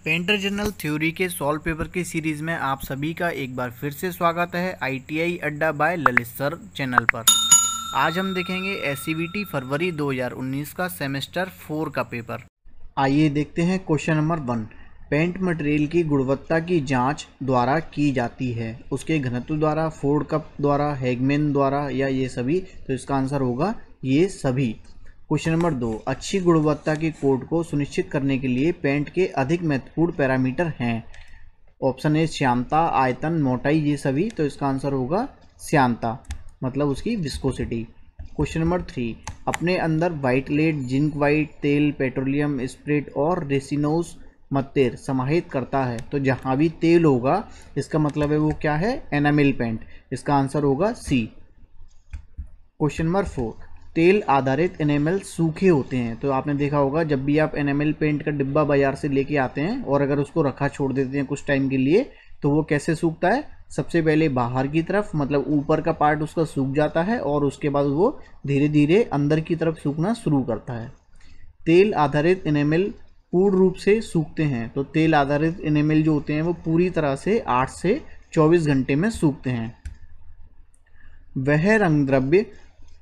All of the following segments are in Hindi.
पेंटर जनरल थ्योरी के सॉल्व पेपर की सीरीज में आप सभी का एक बार फिर से स्वागत है आईटीआई अड्डा बाय ललित सर चैनल पर। आज हम देखेंगे एससीवीटी फरवरी 2019 का सेमेस्टर 4 का पेपर। आइए देखते हैं क्वेश्चन नंबर 1। पेंट मटेरियल की गुणवत्ता की जांच द्वारा की जाती है, उसके घनत्व द्वारा, फोर्ड कप द्वारा, हैगमैन द्वारा या ये सभी। तो इसका आंसर होगा ये सभी। Question number 2। अच्छी गुणवत्ता की कोट को सुनिश्चित करने के लिए पेंट के अधिक महत्वपूर्ण पैरामीटर हैं। ऑप्शन ए श्यानता, आयतन, मोटाई, ये सभी। तो इसका आंसर होगा श्यानता, मतलब उसकी विस्कोसिटी। Question number 3। अपने अंदर वाइट लेड, जिंक वाइट, तेल, पेट्रोलियम, स्प्रिट और रेसिनोस मत्तेर समाहित करता है। तो जहाँ भी तेल होगा इसका मतलब है वो क्या है, एनामेल पेंट। इसका आंसर होगा सी। Question number 4। तेल आधारित एनेमल सूखे होते हैं। तो आपने देखा होगा जब भी आप एनेमल पेंट का डिब्बा बाजार से लेके आते हैं और अगर उसको रखा छोड़ देते हैं कुछ टाइम के लिए तो वो कैसे सूखता है। सबसे पहले बाहर की तरफ, मतलब ऊपर का पार्ट उसका सूख जाता है और उसके बाद वो धीरे धीरे अंदर की तरफ सूखना शुरू करता है। तेल आधारित एनेमल पूर्ण रूप से सूखते हैं। तो तेल आधारित एनेमल जो होते हैं वो पूरी तरह से 8 से 24 घंटे में सूखते हैं। वह रंग द्रव्य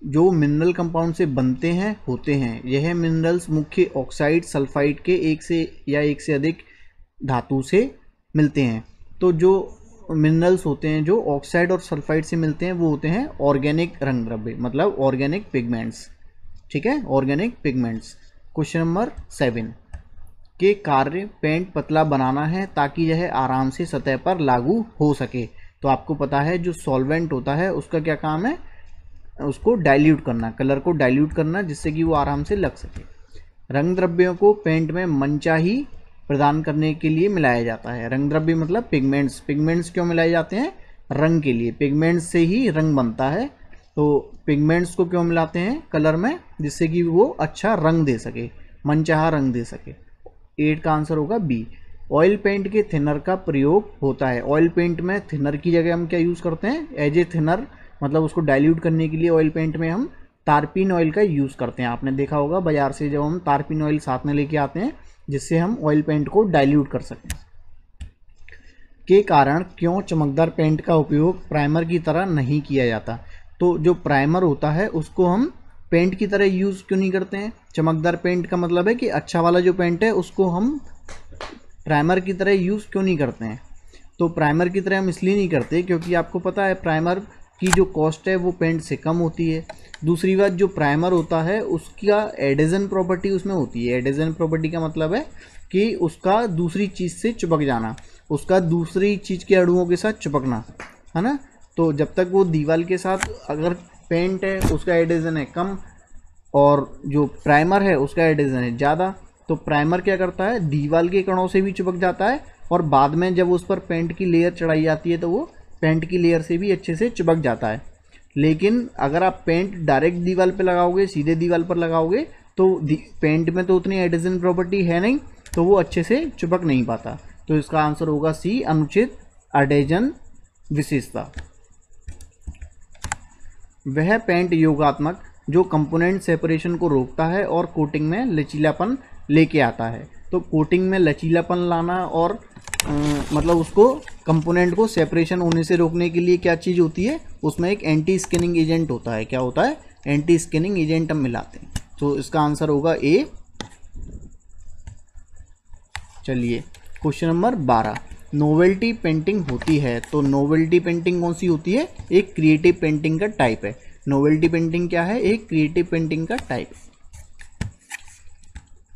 जो मिनरल कंपाउंड से बनते हैं होते हैं। यह मिनरल्स मुख्य ऑक्साइड, सल्फाइड के एक से अधिक धातु से मिलते हैं। तो जो मिनरल्स होते हैं जो ऑक्साइड और सल्फाइड से मिलते हैं वो होते हैं ऑर्गेनिक रंग द्रव्य, मतलब ऑर्गेनिक पिगमेंट्स। ठीक है, ऑर्गेनिक पिगमेंट्स। क्वेश्चन नंबर 7 के कार्य पेंट पतला बनाना है ताकि यह आराम से सतह पर लागू हो सके। तो आपको पता है जो सॉल्वेंट होता है उसका क्या काम है, उसको डाइल्यूट करना, कलर को डाइल्यूट करना जिससे कि वो आराम से लग सके। रंग द्रव्यों को पेंट में मनचाही प्रदान करने के लिए मिलाया जाता है। रंग द्रव्य मतलब पिगमेंट्स। पिगमेंट्स क्यों मिलाए जाते हैं, रंग के लिए। पिगमेंट्स से ही रंग बनता है, तो पिगमेंट्स को क्यों मिलाते हैं कलर में, जिससे कि वो अच्छा रंग दे सके, मनचाहा रंग दे सके। 8 का आंसर होगा बी। ऑयल पेंट के थिनर का प्रयोग होता है। ऑयल पेंट में थिनर की जगह हम क्या यूज़ करते हैं, एज ए थिनर, मतलब उसको डाइल्यूट करने के लिए ऑयल पेंट में हम तारपीन ऑयल का यूज़ करते हैं। आपने देखा होगा बाजार से जब हम तारपीन ऑयल साथ में लेके आते हैं जिससे हम ऑयल पेंट को डाइल्यूट कर सकें। के कारण क्यों चमकदार पेंट का उपयोग प्राइमर की तरह नहीं किया जाता। तो जो प्राइमर होता है उसको हम पेंट की तरह यूज़ क्यों नहीं करते हैं। चमकदार पेंट का मतलब है कि अच्छा वाला जो पेंट है उसको हम प्राइमर की तरह यूज़ क्यों नहीं करते हैं। तो प्राइमर की तरह हम इसलिए नहीं करते क्योंकि आपको पता है प्राइमर की जो कॉस्ट है वो पेंट से कम होती है। दूसरी बात, जो प्राइमर होता है उसका एडेजन प्रॉपर्टी उसमें होती है। एडेजन प्रॉपर्टी का मतलब है कि उसका दूसरी चीज़ से चिपक जाना, उसका दूसरी चीज़ के अणुओं के साथ चिपकना, है ना। तो जब तक वो दीवार के साथ, अगर पेंट है उसका एडेजन है कम और जो प्राइमर है उसका एडेजन है ज़्यादा, तो प्राइमर क्या करता है, दीवार के कणों से भी चिपक जाता है और बाद में जब उस पर पेंट की लेयर चढ़ाई जाती है तो वो पेंट की लेयर से भी अच्छे से चिपक जाता है। लेकिन अगर आप पेंट डायरेक्ट दीवार पे लगाओगे, सीधे दीवार पर लगाओगे, तो पेंट में तो उतनी एडेजन प्रॉपर्टी है नहीं, तो वो अच्छे से चिपक नहीं पाता। तो इसका आंसर होगा सी, अनुचित एडेजन विशेषता। वह पेंट योगात्मक जो कंपोनेंट सेपरेशन को रोकता है और कोटिंग में लचीलापन लेके आता है। तो कोटिंग में लचीलापन लाना और मतलब उसको कंपोनेंट को सेपरेशन होने से रोकने के लिए क्या चीज़ होती है, उसमें एक एंटी स्किनिंग एजेंट होता है। क्या होता है, एंटी स्किनिंग एजेंट हम मिलाते हैं। तो इसका आंसर होगा ए। चलिए क्वेश्चन नंबर 12। नोवेल्टी पेंटिंग होती है। तो नोवेल्टी पेंटिंग कौन सी होती है, एक क्रिएटिव पेंटिंग का टाइप है। नोवेल्टी पेंटिंग क्या है, एक क्रिएटिव पेंटिंग का टाइप है।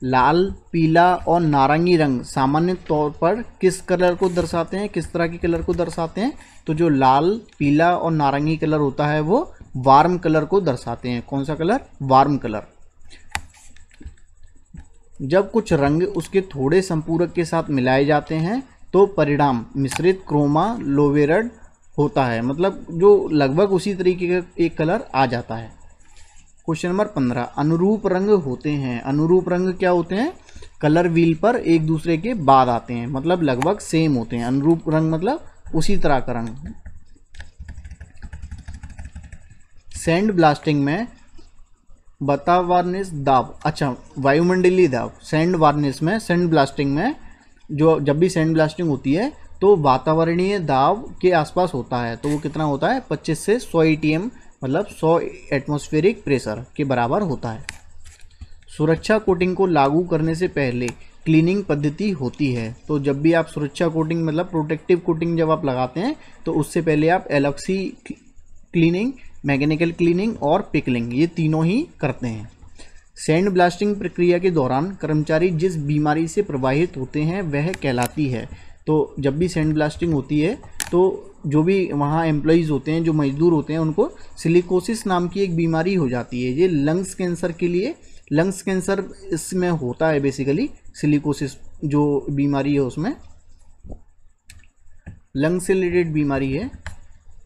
लाल, पीला और नारंगी रंग सामान्य तौर पर किस कलर को दर्शाते हैं, किस तरह के कलर को दर्शाते हैं। तो जो लाल, पीला और नारंगी कलर होता है वो वार्म कलर को दर्शाते हैं। कौन सा कलर, वार्म कलर। जब कुछ रंग उसके थोड़े संपूरक के साथ मिलाए जाते हैं तो परिणाम मिश्रित क्रोमा लोवेरड होता है, मतलब जो लगभग उसी तरीके का एक कलर आ जाता है। Question number 15। अनुरूप रंग होते हैं। अनुरूप रंग क्या होते हैं, कलर व्हील पर एक दूसरे के बाद आते हैं, मतलब लगभग सेम होते हैं। अनुरूप रंग मतलब उसी तरह का रंग। सैंड ब्लास्टिंग में वातावरणीय दाब, अच्छा वायुमंडलीय दाब, सैंड वार्निश में, सैंड ब्लास्टिंग में जो जब भी सैंड ब्लास्टिंग होती है तो वातावरणीय दाब के आसपास होता है, तो वो कितना होता है 25 से 100 ATM, मतलब 100 एटमॉस्फेरिक प्रेशर के बराबर होता है। सुरक्षा कोटिंग को लागू करने से पहले क्लीनिंग पद्धति होती है। तो जब भी आप सुरक्षा कोटिंग मतलब प्रोटेक्टिव कोटिंग जब आप लगाते हैं तो उससे पहले आप एलॉक्सी क्लीनिंग, मैकेनिकल क्लीनिंग और पिकलिंग, ये तीनों ही करते हैं। सैंड ब्लास्टिंग प्रक्रिया के दौरान कर्मचारी जिस बीमारी से प्रभावित होते हैं वह कहलाती है। तो जब भी सैंड ब्लास्टिंग होती है तो जो भी वहाँ एम्प्लॉयज़ होते हैं, जो मजदूर होते हैं, उनको सिलिकोसिस नाम की एक बीमारी हो जाती है। ये लंग्स कैंसर के लिए, लंग्स कैंसर इसमें होता है बेसिकली, सिलिकोसिस जो बीमारी है उसमें लंग्स से रिलेटेड बीमारी है।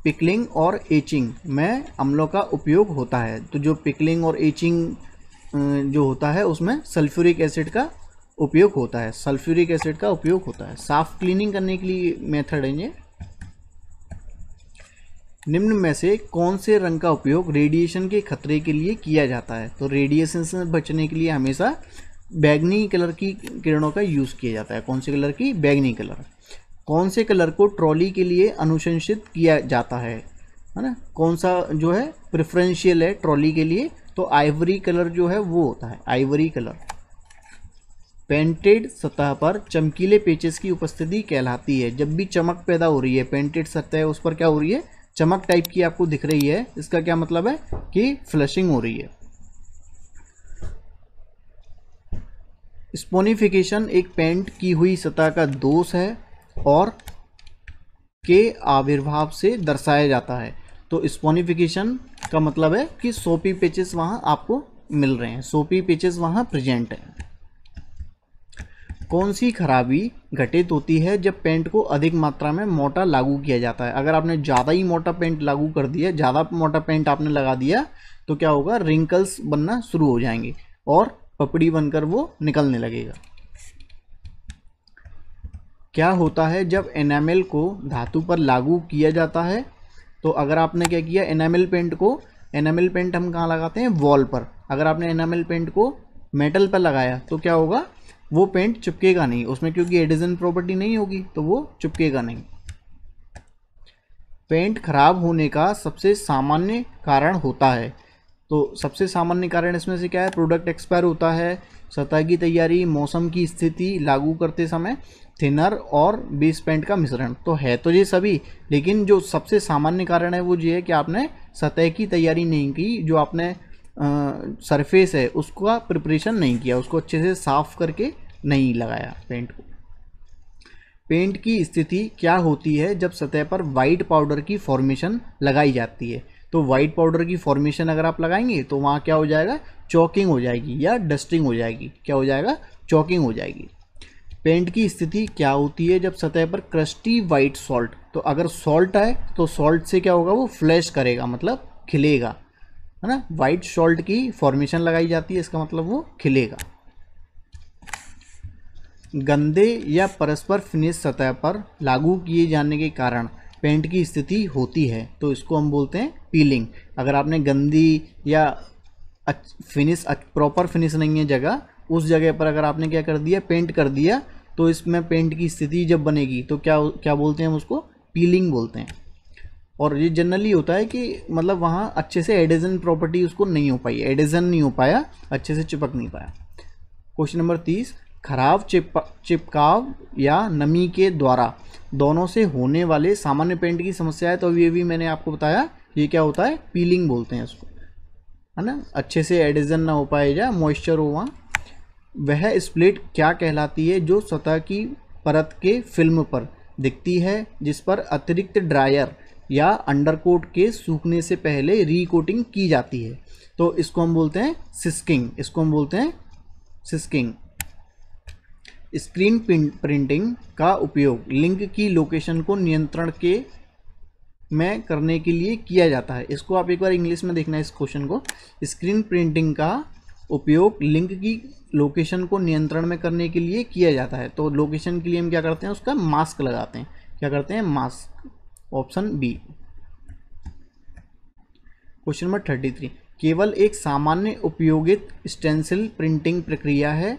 पिकलिंग और एचिंग में अम्लों का उपयोग होता है। तो जो पिकलिंग और एचिंग जो होता है उसमें सल्फ्यूरिक एसिड का उपयोग होता है, सल्फ्यूरिक एसिड का उपयोग होता है। साफ क्लीनिंग करने के लिए मेथड है ये। निम्न में से कौन से रंग का उपयोग रेडिएशन के खतरे के लिए किया जाता है? तो रेडिएशन से बचने के लिए हमेशा बैगनी कलर की किरणों का यूज़ किया जाता है। कौन से कलर की? बैगनी कलर। कौन से कलर को ट्रॉली के लिए अनुशंसित किया जाता है ना? कौन सा जो है प्रेफरेंशियल है ट्रॉली के लिए? तो आइवरी कलर जो है वो होता है, आइवरी कलर। पेंटेड सतह पर चमकीले पेचेस की उपस्थिति कहलाती है। जब भी चमक पैदा हो रही है, पेंटेड सतह है उस पर क्या हो रही है, चमक टाइप की आपको दिख रही है, इसका क्या मतलब है कि फ्लशिंग हो रही है। स्पोनिफिकेशन एक पेंट की हुई सतह का दोष है और के आविर्भाव से दर्शाया जाता है। तो स्पोनिफिकेशन का मतलब है कि सोपी पेचेस वहां आपको मिल रहे हैं, सोपी पेचेस वहां प्रेजेंट है। कौन सी खराबी घटित होती है जब पेंट को अधिक मात्रा में मोटा लागू किया जाता है? अगर आपने ज़्यादा ही मोटा पेंट लागू कर दिया, ज़्यादा मोटा पेंट आपने लगा दिया तो क्या होगा, रिंकल्स बनना शुरू हो जाएंगे और पपड़ी बनकर वो निकलने लगेगा। क्या होता है जब एनामेल को धातु पर लागू किया जाता है? तो अगर आपने क्या किया, एनामेल पेंट हम कहाँ लगाते हैं, वॉल पर। अगर आपने एनामेल पेंट को मेटल पर लगाया तो क्या होगा, वो पेंट चिपकेगा नहीं उसमें, क्योंकि एडिशन प्रॉपर्टी नहीं होगी तो वो चिपकेगा नहीं। पेंट खराब होने का सबसे सामान्य कारण होता है। तो सबसे सामान्य कारण इसमें से क्या है, प्रोडक्ट एक्सपायर होता है, सतह की तैयारी, मौसम की स्थिति, लागू करते समय थिनर और बेस पेंट का मिश्रण। तो है तो ये सभी, लेकिन जो सबसे सामान्य कारण है वो ये है कि आपने सतह की तैयारी नहीं की, जो आपने सरफेस है उसका प्रिपरेशन नहीं किया, उसको अच्छे से साफ करके नहीं लगाया पेंट को। पेंट की स्थिति क्या होती है जब सतह पर वाइट पाउडर की फॉर्मेशन लगाई जाती है? तो वाइट पाउडर की फॉर्मेशन अगर आप लगाएंगे तो वहाँ क्या हो जाएगा, चॉकिंग हो जाएगी या डस्टिंग हो जाएगी। क्या हो जाएगा, चॉकिंग हो जाएगी। पेंट की स्थिति क्या होती है जब सतह पर क्रस्टी वाइट सॉल्ट, तो अगर सॉल्ट है तो सॉल्ट से क्या होगा, वो फ्लैश करेगा, मतलब खिलेगा, है ना। वाइट सॉल्ट की फॉर्मेशन लगाई जाती है, इसका मतलब वो खिलेगा। गंदे या परस्पर फिनिश सतह पर लागू किए जाने के कारण पेंट की स्थिति होती है, तो इसको हम बोलते हैं पीलिंग। अगर आपने गंदी या फिनिश, प्रॉपर फिनिश नहीं है जगह, उस जगह पर अगर आपने क्या कर दिया, पेंट कर दिया, तो इसमें पेंट की स्थिति जब बनेगी तो क्या बोलते हैं हम उसको, पीलिंग बोलते हैं। और ये जनरली होता है कि मतलब वहाँ अच्छे से एडिशन प्रॉपर्टी उसको नहीं हो पाई, एडिशन नहीं हो पाया, अच्छे से चिपक नहीं पाया। क्वेश्चन नंबर 30, खराब चिपकाव या नमी के द्वारा दोनों से होने वाले सामान्य पेंट की समस्या है। तो ये भी मैंने आपको बताया, ये क्या होता है, पीलिंग बोलते हैं इसको, है ना। अच्छे से एडिशन ना हो पाए या मॉइस्चर हो वहाँ। वह स्प्लिट क्या कहलाती है जो सतह की परत के फिल्म पर दिखती है, जिस पर अतिरिक्त ड्रायर या अंडरकोट के सूखने से पहले रीकोटिंग की जाती है? तो इसको हम बोलते हैं सिस्किंग, इसको हम बोलते हैं सिस्किंग। स्क्रीन प्रिंटिंग का उपयोग लिंक की लोकेशन को नियंत्रण के में करने के लिए किया जाता है। इसको आप एक बार इंग्लिश में देखना है इस क्वेश्चन को। स्क्रीन प्रिंटिंग का उपयोग लिंक की लोकेशन को नियंत्रण में करने के लिए किया जाता है। तो लोकेशन के लिए हम क्या करते हैं, उसका मास्क लगाते हैं। क्या करते हैं, mask, option B. Question number 33, केवल एक सामान्य उपयोगित स्टेंसिल प्रिंटिंग प्रक्रिया है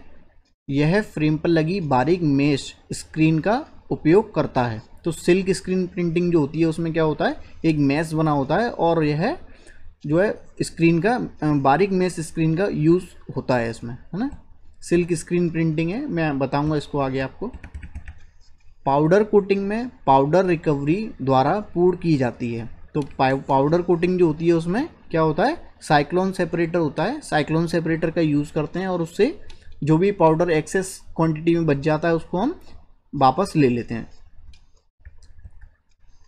यह फ्रेम पर लगी बारीक मेश स्क्रीन का उपयोग करता है। तो सिल्क स्क्रीन प्रिंटिंग जो होती है उसमें क्या होता है, एक मैश बना होता है और यह जो है स्क्रीन का बारीक मेश स्क्रीन का यूज़ होता है इसमें, है ना। सिल्क स्क्रीन प्रिंटिंग है, मैं बताऊंगा इसको आगे आपको। पाउडर कोटिंग में पाउडर रिकवरी द्वारा पूर्ण की जाती है। तो पाउडर कोटिंग जो होती है उसमें क्या होता है, साइक्लोन सेपरेटर होता है, साइक्लोन सेपरेटर का यूज़ करते हैं और उससे जो भी पाउडर एक्सेस क्वांटिटी में बच जाता है उसको हम वापस ले लेते हैं।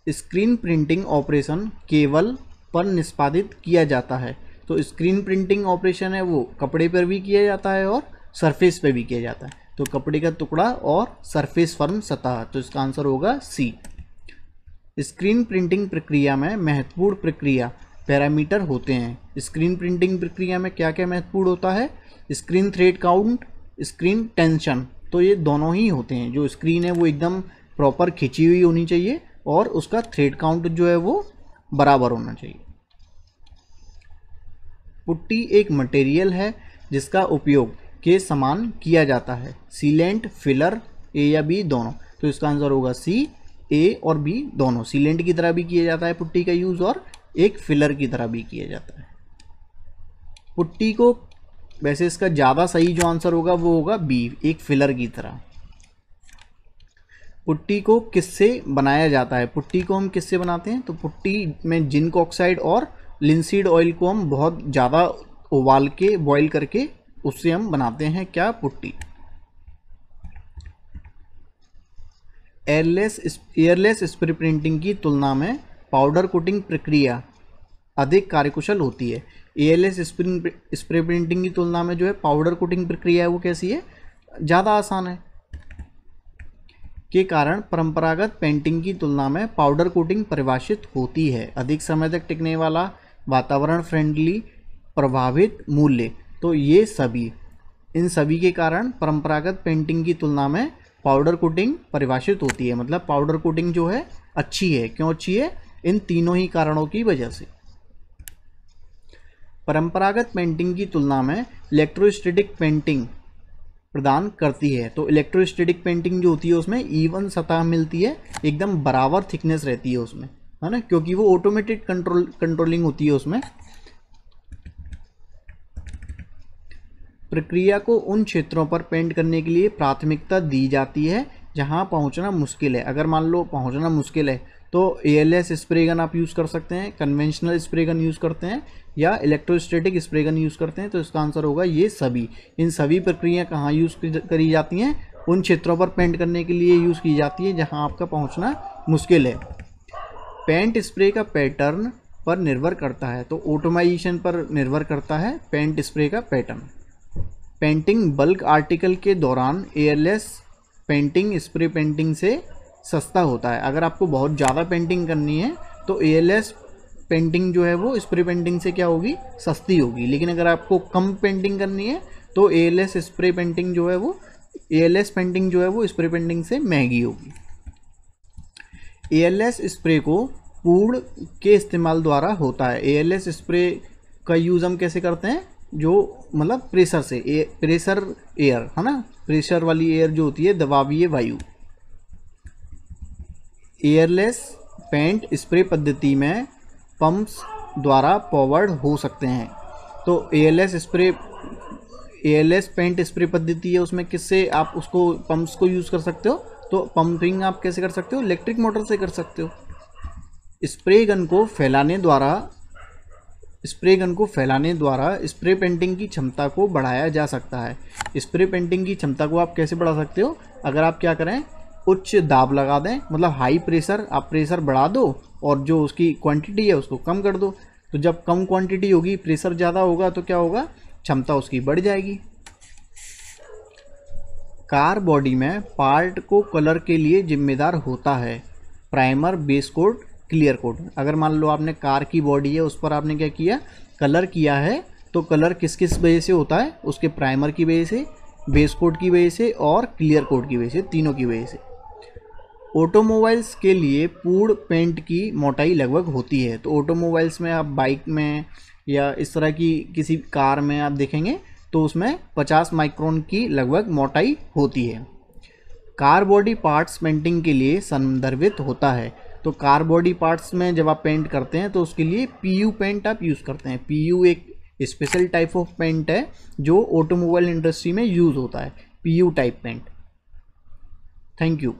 स्क्रीन प्रिंटिंग ऑपरेशन केवल पर निष्पादित किया जाता है। तो स्क्रीन प्रिंटिंग ऑपरेशन है वो कपड़े पर भी किया जाता है और सरफेस पे भी किया जाता है। तो कपड़े का टुकड़ा और सरफेस फर्म सतह, तो इसका आंसर होगा सी। स्क्रीन प्रिंटिंग प्रक्रिया में महत्वपूर्ण प्रक्रिया पैरामीटर होते हैं। स्क्रीन प्रिंटिंग प्रक्रिया में क्या क्या महत्वपूर्ण होता है, screen thread count, screen tension, तो ये दोनों ही होते हैं। जो स्क्रीन है वो एकदम प्रॉपर खिंची हुई होनी चाहिए और उसका थ्रेड काउंट जो है वो बराबर होना चाहिए। पुट्टी एक मटेरियल है जिसका उपयोग के समान किया जाता है। सीलेंट, फिलर, ए या बी दोनों, तो इसका आंसर होगा सी, ए और बी दोनों। सीलेंट की तरह भी किया जाता है पुट्टी का यूज़ और एक फिलर की तरह भी किया जाता है। पुट्टी को वैसे इसका ज़्यादा सही जो आंसर होगा वो होगा बी, एक फिलर की तरह। पुट्टी को किससे बनाया जाता है, पुट्टी को हम किससे बनाते हैं, तो पुट्टी में जिंक ऑक्साइड और लिंसीड ऑयल को हम बहुत ज़्यादा उबाल के बॉईल करके उससे हम बनाते हैं क्या, पुट्टी। एयरलेस स्प्रे प्रिंटिंग की तुलना में पाउडर कोटिंग प्रक्रिया अधिक कार्यकुशल होती है। एयरलेस स्प्रे प्रिंटिंग की तुलना में जो है पाउडर कोटिंग प्रक्रिया है वो कैसी है, ज़्यादा आसान है। के कारण परंपरागत पेंटिंग की तुलना में पाउडर कोटिंग परिभाषित होती है। अधिक समय तक टिकने वाला, वातावरण फ्रेंडली, प्रभावित मूल्य, तो ये सभी, इन सभी के कारण परंपरागत पेंटिंग की तुलना में पाउडर कोटिंग परिभाषित होती है। मतलब पाउडर कोटिंग जो है अच्छी है, क्यों अच्छी है, इन तीनों ही कारणों की वजह से। परंपरागत पेंटिंग की तुलना में इलेक्ट्रोस्टैटिक पेंटिंग प्रदान करती है। तो इलेक्ट्रोस्टैटिक पेंटिंग जो होती है उसमें इवन सतह मिलती है, एकदम बराबर थिकनेस रहती है उसमें, है ना, क्योंकि वो ऑटोमेटेड कंट्रोलिंग होती है उसमें। प्रक्रिया को उन क्षेत्रों पर पेंट करने के लिए प्राथमिकता दी जाती है जहां पहुंचना मुश्किल है। अगर मान लो पहुंचना मुश्किल है तो एयरलेस स्प्रे गन आप यूज़ कर सकते हैं, कन्वेंशनल स्प्रे गन यूज़ करते हैं या इलेक्ट्रोस्टैटिक स्प्रे गन यूज़ करते हैं। तो इसका आंसर होगा ये सभी। इन सभी प्रक्रिया कहाँ यूज़ करी जाती हैं, उन क्षेत्रों पर पेंट करने के लिए यूज़ की जाती है जहाँ आपका पहुँचना मुश्किल है। पेंट स्प्रे का पैटर्न पर निर्भर करता है, तो ऑटोमाइजेशन पर निर्भर करता है पेंट स्प्रे का पैटर्न। पेंटिंग बल्क आर्टिकल के दौरान एयरलेस पेंटिंग स्प्रे पेंटिंग से सस्ता होता है। अगर आपको बहुत ज़्यादा पेंटिंग करनी है तो एयरलेस पेंटिंग जो है वो स्प्रे पेंटिंग से क्या होगी, सस्ती होगी। लेकिन अगर आपको कम पेंटिंग करनी है तो एयरलेस पेंटिंग जो है वो स्प्रे पेंटिंग से महंगी होगी। एयरलेस स्प्रे को पूर्ण के इस्तेमाल द्वारा होता है। एयरलेस स्प्रे का यूज़ हम कैसे करते हैं, जो मतलब प्रेशर से, प्रेशर एयर, है ना, प्रेशर वाली एयर जो होती है, दबावीय वायु। एयरलेस पेंट स्प्रे पद्धति में पंप्स द्वारा पावर्ड हो सकते हैं। तो एयरलेस पेंट स्प्रे पद्धति है, उसमें किससे आप उसको पंप्स को यूज़ कर सकते हो, तो पंपिंग आप कैसे कर सकते हो, इलेक्ट्रिक मोटर से कर सकते हो। स्प्रे गन को फैलाने द्वारा स्प्रे पेंटिंग की क्षमता को बढ़ाया जा सकता है। स्प्रे पेंटिंग की क्षमता को आप कैसे बढ़ा सकते हो, अगर आप क्या करें, उच्च दाब लगा दें, मतलब हाई प्रेशर, आप प्रेशर बढ़ा दो और जो उसकी क्वांटिटी है उसको कम कर दो। तो जब कम क्वांटिटी होगी, प्रेशर ज़्यादा होगा तो क्या होगा, क्षमता उसकी बढ़ जाएगी। कार बॉडी में पार्ट को कलर के लिए जिम्मेदार होता है primer, base coat, clear coat. अगर मान लो आपने कार की बॉडी है उस पर आपने क्या किया, कलर किया है, तो कलर किस किस वजह से होता है, उसके प्राइमर की वजह से, बेस कोट की वजह से और क्लियर कोट की वजह से, तीनों की वजह से। ऑटोमोबाइल्स के लिए पूर्ण पेंट की मोटाई लगभग होती है। तो ऑटोमोबाइल्स में आप बाइक में या इस तरह की किसी कार में आप देखेंगे तो उसमें 50 माइक्रोन की लगभग मोटाई होती है। कार बॉडी पार्ट्स पेंटिंग के लिए संदर्भित होता है। तो कार बॉडी पार्ट्स में जब आप पेंट करते हैं तो उसके लिए पीयू पेंट आप यूज़ करते हैं। पीयू एक स्पेशल टाइप ऑफ पेंट है जो ऑटोमोबाइल इंडस्ट्री में यूज़ होता है, PU type paint. Thank you.